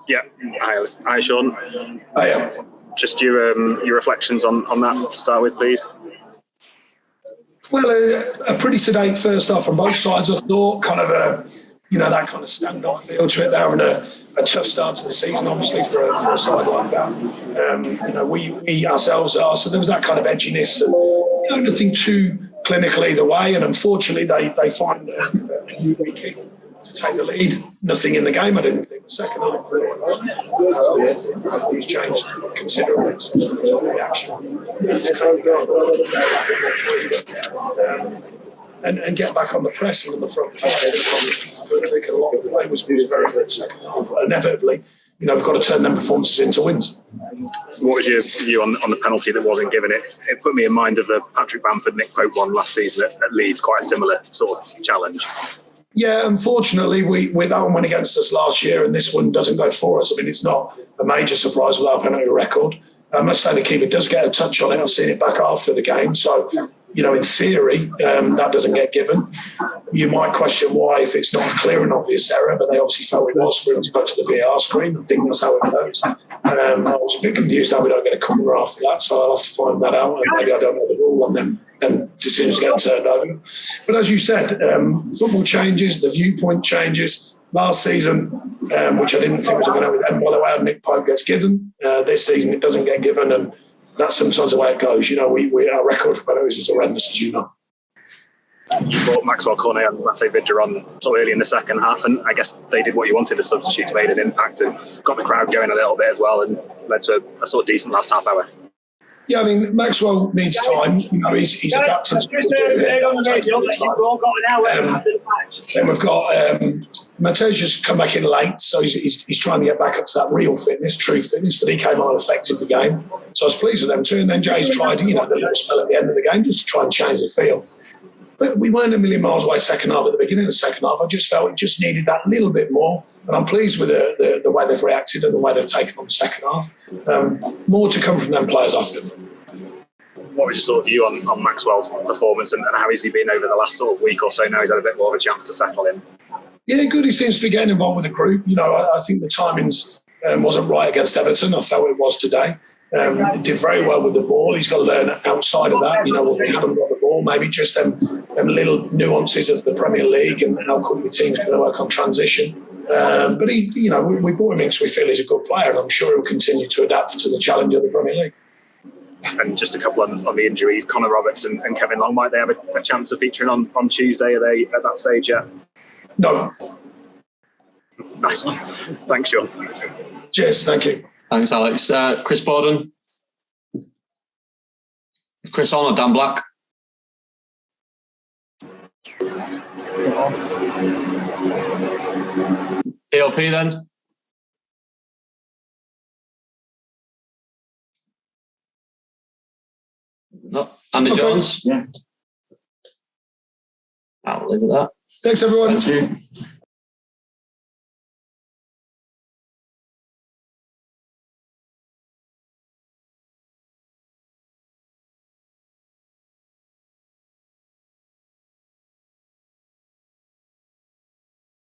Yeah. Hi, Sean. Hi. Just your reflections on that to start with, please. Well, a pretty sedate first half from both sides, I thought. Kind of that kind of standoff feel to it. They're having a tough start to the season, obviously, for a side like that. We ourselves are. So there was that kind of edginess and nothing too clinical either way. And unfortunately, they find a new kick to take the lead. Nothing in the game, I didn't think. The second half, things changed considerably. So the reaction and get back on the press and on the front foot. I think a lot of the play was very good second half. But inevitably, we've got to turn them performances into wins. What was your view on the penalty that wasn't given? It put me in mind of the Patrick Bamford, Nick Pope one last season at Leeds, quite a similar sort of challenge. Yeah, unfortunately, that one went against us last year, and this one doesn't go for us. I mean, it's not a major surprise with our penalty record. I must say the keeper does get a touch on it. I've seen it back after the game. So, in theory, that doesn't get given. You might question why if it's not a clear and obvious error, but they obviously felt it was for him to go to the VAR screen. I think that's how it goes. I was a bit confused how we don't get a corner after that, so I'll have to find that out. And maybe I don't know the rule on them and decisions get turned over. But as you said, football changes, the viewpoint changes. Last season, which I didn't think was going to end by the way, Nick Pope gets given. This season it doesn't get given, and that's sometimes the way it goes. Our record for penalties is horrendous, as you know. You brought Maxwell Cornet and Matej Vidra on so early in the second half, and I guess they did what you wanted. The substitutes made an impact and got the crowd going a little bit as well, and led to a sort of decent last half hour. Yeah, I mean, Maxwell needs time. He's adapted to Then we've got Matej just come back in late, so he's trying to get back up to that real fitness, true fitness, but he came on and affected the game. So I was pleased with them too. And then Jay's tried, the little spell at the end of the game just to try and change the feel. But we weren't a million miles away second half at the beginning of the second half. I just felt it just needed that little bit more. And I'm pleased with the way they've reacted and the way they've taken on the second half. More to come from them players, I feel. What was your sort of view on Maxwell's performance and how has he been over the last sort of week or so? Now he's had a bit more of a chance to settle in. Yeah, good. He seems to be getting involved with the group. I think the timings wasn't right against Everton. I felt it was today. He did very well with the ball. He's got to learn outside of that. When they haven't got the ball, maybe just them little nuances of the Premier League and how quickly teams going to work on transition. But we bought him in because we feel he's a good player, and I'm sure he'll continue to adapt to the challenge of the Premier League. And just a couple on the injuries, Connor Roberts and Kevin Long, might they have a chance of featuring on Tuesday? Are they at that stage yet? No. Nice one. Thanks, Sean. Cheers, thank you. Thanks, Alex. Chris Borden. Is Chris on or Dan Black? ELP then? No. Andy Jones? Yeah. I'll leave it at that. Thanks, everyone. Thank you.